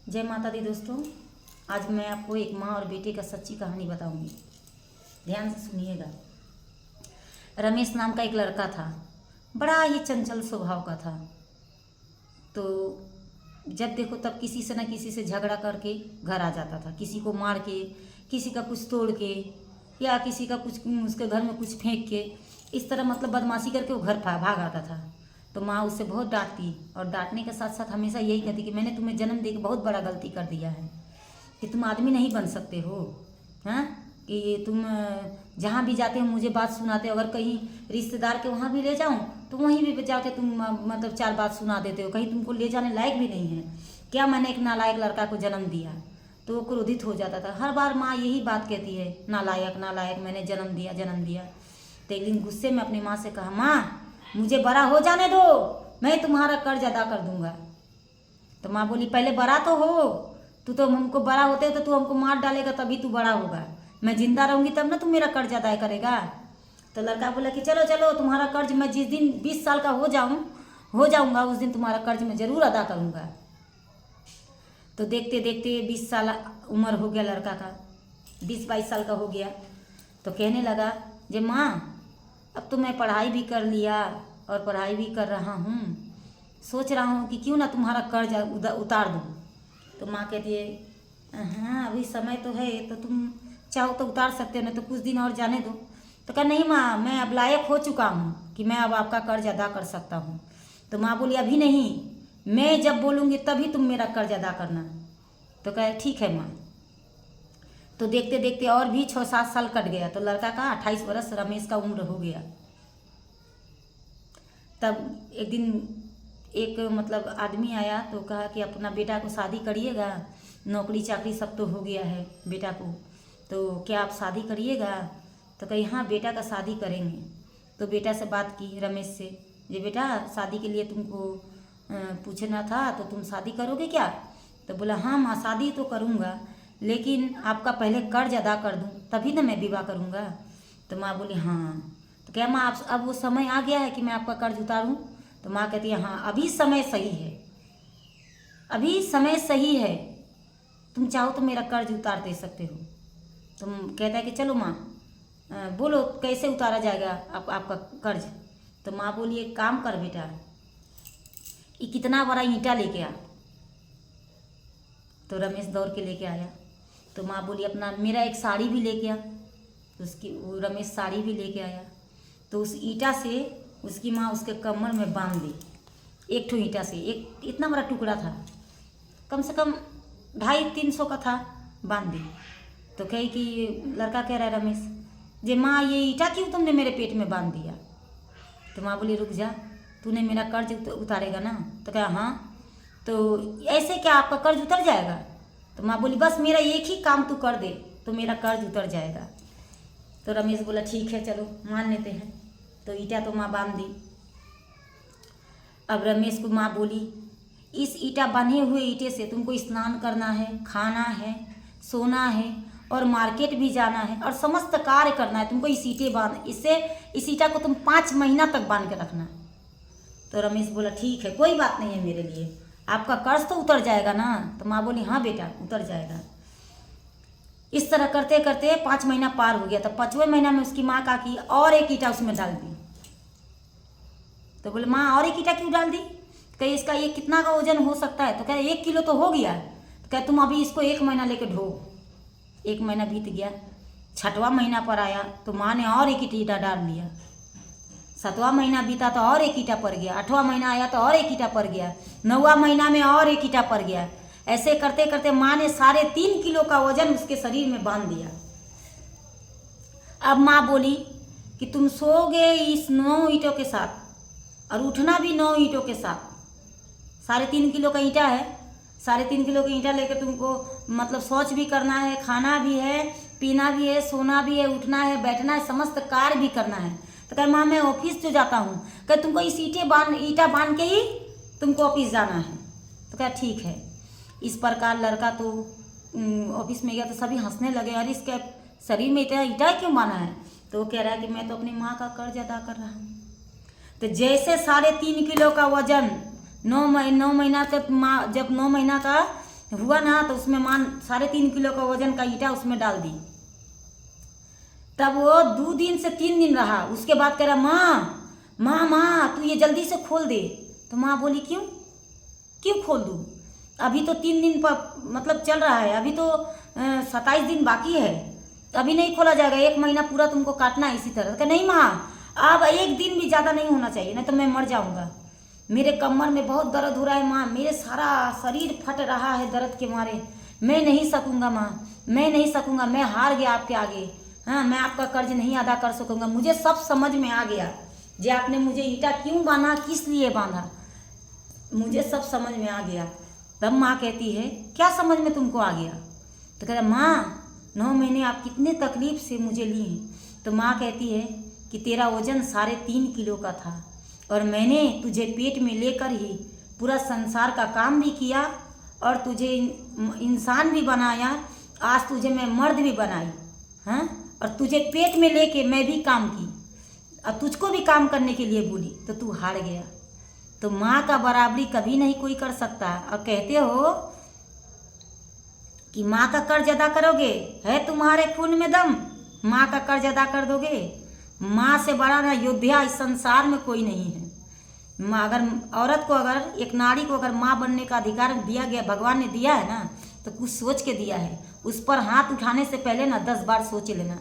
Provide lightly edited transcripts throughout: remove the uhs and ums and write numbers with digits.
जय माता दी दोस्तों। आज मैं आपको एक माँ और बेटे का सच्ची कहानी बताऊंगी। ध्यान से सुनिएगा। रमेश नाम का एक लड़का था, बड़ा ही चंचल स्वभाव का था। तो जब देखो तब किसी से न किसी से झगड़ा करके घर आ जाता था, किसी को मार के, किसी का कुछ तोड़ के, या किसी का कुछ उसके घर में कुछ फेंक के, इस तरह मतलब बदमाशी करके वो घर भाग आता था। तो माँ उससे बहुत डांटती और डांटने के साथ साथ हमेशा यही कहती कि मैंने तुम्हें जन्म दे के बहुत बड़ा गलती कर दिया है, कि तुम आदमी नहीं बन सकते हो। हाँ, कि तुम जहाँ भी जाते हो मुझे बात सुनाते हो। अगर कहीं रिश्तेदार के वहाँ भी ले जाऊँ तो वहीं भी जाके तुम मतलब चार बात सुना देते हो, कहीं तुमको ले जाने लायक भी नहीं है। क्या मैंने एक नालायक लड़का को जन्म दिया? तो वो क्रोधित हो जाता था। हर बार माँ यही बात कहती है, नालायक नालायक, मैंने जन्म दिया जन्म दिया। तो एक दिन गुस्से में अपनी माँ से कहा, माँ मुझे बड़ा हो जाने दो, मैं तुम्हारा कर्ज अदा कर दूंगा। तो माँ बोली पहले बड़ा तो हो, तू तो हमको बड़ा होते तो तू हमको मार डालेगा तभी तू बड़ा होगा, मैं जिंदा रहूंगी तब ना तुम मेरा कर्ज अदा करेगा। तो लड़का बोला कि चलो चलो, तुम्हारा कर्ज मैं जिस दिन 20 साल का हो जाऊंगा उस दिन तुम्हारा कर्ज मैं जरूर अदा करूंगा। तो देखते देखते 20 साल उम्र हो गया लड़का का, 20-22 साल का हो गया। तो कहने लगा, जे माँ अब तो मैं पढ़ाई भी कर लिया और पढ़ाई भी कर रहा हूँ, सोच रहा हूँ कि क्यों ना तुम्हारा कर्ज उतार दूँ। तो माँ कहती है, हाँ अभी समय तो है, तो तुम चाहो तो उतार सकते हो, नहीं तो कुछ दिन और जाने दो। तो कहा नहीं माँ, मैं अब लायक हो चुका हूँ कि मैं अब आपका कर्ज अदा कर सकता हूँ। तो माँ बोली अभी नहीं, मैं जब बोलूँगी तभी तुम मेरा कर्ज अदा करना। तो कहे ठीक है माँ। तो देखते देखते और भी 6-7 साल कट गया। तो लड़का का 28 वर्ष रमेश का उम्र हो गया। तब एक दिन एक मतलब आदमी आया तो कहा कि अपना बेटा को शादी करिएगा, नौकरी चाकरी सब तो हो गया है बेटा को, तो क्या आप शादी करिएगा? तो कही हाँ बेटा का शादी करेंगे। तो बेटा से बात की रमेश से, ये बेटा शादी के लिए तुमको पूछना था, तो तुम शादी करोगे क्या? तो बोला हाँ माँ शादी तो करूँगा, लेकिन आपका पहले कर्ज अदा कर दूँ तभी ना मैं विवाह करूँगा। तो माँ बोली हाँ। तो क्या माँ आप अब वो समय आ गया है कि मैं आपका कर्ज उतारूँ? तो माँ कहती है हाँ अभी समय सही है, अभी समय सही है, तुम चाहो तो मेरा कर्ज उतार दे सकते हो। तुम कहता है कि चलो माँ बोलो कैसे उतारा जाएगा आपका कर्ज। तो माँ बोली एक काम कर बेटा, ये कितना बड़ा ईंटा लेके आ। तो रमेश दौड़ के लेके आया। तो माँ बोली अपना मेरा एक साड़ी भी लेके आ। उसकी वो रमेश साड़ी भी लेके आया। तो उस ईंटा से उसकी माँ उसके कमर में बांध दी, एक ठो ईंटा से, एक इतना बड़ा टुकड़ा था, कम से कम 250-300 का था, बांध दी। तो कही कि लड़का कह रहा है रमेश, जे माँ ये ईंटा क्यों तुमने मेरे पेट में बांध दिया? तो माँ बोली रुक जा, तूने मेरा कर्ज उतारेगा ना? तो कहा हाँ। तो ऐसे क्या आपका कर्ज उतर जाएगा? तो माँ बोली बस मेरा एक ही काम तू कर दे तो मेरा कर्ज उतर जाएगा। तो रमेश बोला ठीक है चलो मान लेते हैं। तो ईंटा तो माँ बांध दी। अब रमेश को माँ बोली इस ईंटा बंधे हुए ईंटे से तुमको स्नान करना है, खाना है, सोना है और मार्केट भी जाना है और समस्त कार्य करना है तुमको। इस ईंटा को तुम 5 महीना तक बांध के रखना। तो रमेश बोला ठीक है कोई बात नहीं है मेरे लिए, आपका कर्ज तो उतर जाएगा ना? तो माँ बोली हाँ बेटा उतर जाएगा। इस तरह करते करते 5 महीना पार हो गया। तो 5वें महीना में उसकी माँ का की और एक ईंटा उसमें डाल दी। तो बोले माँ और एक ईंटा क्यों डाल दी? कहे इसका ये कितना का वजन हो सकता है? तो कहे 1 किलो तो हो गया। तो कहे तुम अभी इसको 1 महीना लेके ढो। 1 महीना बीत गया। 6वां महीना पर आया तो माँ ने और एक ईंटा डाल दिया। 7वां महीना बीता तो और एक ईंटा पड़ गया। 8वां महीना आया तो और एक ईंटा पड़ गया। 9वां महीना में और एक ईंटा पड़ गया। ऐसे करते करते माँ ने 3.5 किलो का वजन उसके शरीर में बांध दिया। अब माँ बोली कि तुम सोओगे इस 9 ईंटों के साथ और उठना भी 9 ईंटों के साथ। 3.5 किलो का ईंटा है, 3.5 किलो का ईंटा लेकर तुमको मतलब शौच भी करना है, खाना भी है, पीना भी है, सोना भी है, उठना है, बैठना है, समस्त कार्य भी करना है। तो कहे माँ मैं ऑफिस जो जाता हूँ, कहे तुमको इस ईंटा बांध के ही तुमको ऑफिस जाना है। तो कहा ठीक है। इस प्रकार लड़का तो ऑफिस में गया तो सभी हंसने लगे, अरे इसके शरीर में इतना ईंटा क्यों बांधा है? तो वो कह रहा है कि मैं तो अपनी माँ का कर्ज अदा कर रहा हूँ। तो जैसे 3.5 किलो का वजन 9 महीना तक माँ जब 9 महीना का हुआ ना तो उसमें मान 3.5 किलो का वजन का ईटा उसमें डाल दी। तब वो 2 दिन से 3 दिन रहा। उसके बाद कह रहा माँ माँ माँ तू ये जल्दी से खोल दे। तो माँ बोली क्यों क्यों खोल दूँ, अभी तो 3 दिन पर मतलब चल रहा है, अभी तो 27 दिन बाकी है, तो अभी नहीं खोला जाएगा, 1 महीना पूरा तुमको काटना है इसी तरह। कि नहीं माँ अब 1 दिन भी ज़्यादा नहीं होना चाहिए, नहीं तो मैं मर जाऊँगा, मेरे कमर में बहुत दर्द हो रहा है माँ, मेरे सारा शरीर फट रहा है दर्द के मारे, मैं नहीं सकूँगा माँ, मैं नहीं सकूँगा, मैं हार गया आपके आगे। हाँ मैं आपका कर्ज नहीं अदा कर सकूँगा। मुझे सब समझ में आ गया जे आपने मुझे ईटा क्यों बांधा, किस लिए बांधा, मुझे सब समझ में आ गया। तब माँ कहती है क्या समझ में तुमको आ गया। तो कहता माँ 9 महीने आप कितने तकलीफ से मुझे ली हैं। तो माँ कहती है कि तेरा वजन 3.5 किलो का था और मैंने तुझे पेट में लेकर ही पूरा संसार का काम भी किया और तुझे इंसान भी बनाया, आज तुझे मैं मर्द भी बनाई। हाँ और तुझे पेट में लेके मैं भी काम की और तुझको भी काम करने के लिए बोली, तो तू हार गया। तो माँ का बराबरी कभी नहीं कोई कर सकता। और कहते हो कि माँ का कर्ज अदा करोगे, है तुम्हारे खून में दम, माँ का कर्ज अदा कर दोगे। माँ से बड़ा ना योद्धा इस संसार में कोई नहीं है। माँ अगर औरत को, अगर एक नारी को अगर माँ बनने का अधिकार दिया गया, भगवान ने दिया है ना, तो कुछ सोच के दिया है। उस पर हाथ उठाने से पहले ना 10 बार सोच लेना,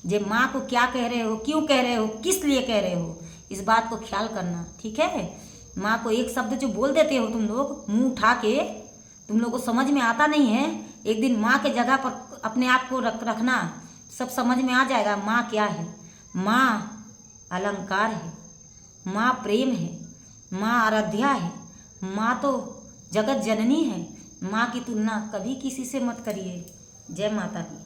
जे माँ को क्या कह रहे हो, क्यों कह रहे हो, किस लिए कह रहे हो, इस बात को ख्याल करना, ठीक है। माँ को एक शब्द जो बोल देते हो तुम लोग मुंह उठा के, तुम लोग को समझ में आता नहीं है। एक दिन माँ के जगह पर अपने आप को रखना, सब समझ में आ जाएगा माँ क्या है। माँ अलंकार है, माँ प्रेम है, माँ आराध्या है, माँ तो जगत जननी है। माँ की तुलना कभी किसी से मत करिए। जय माता दी।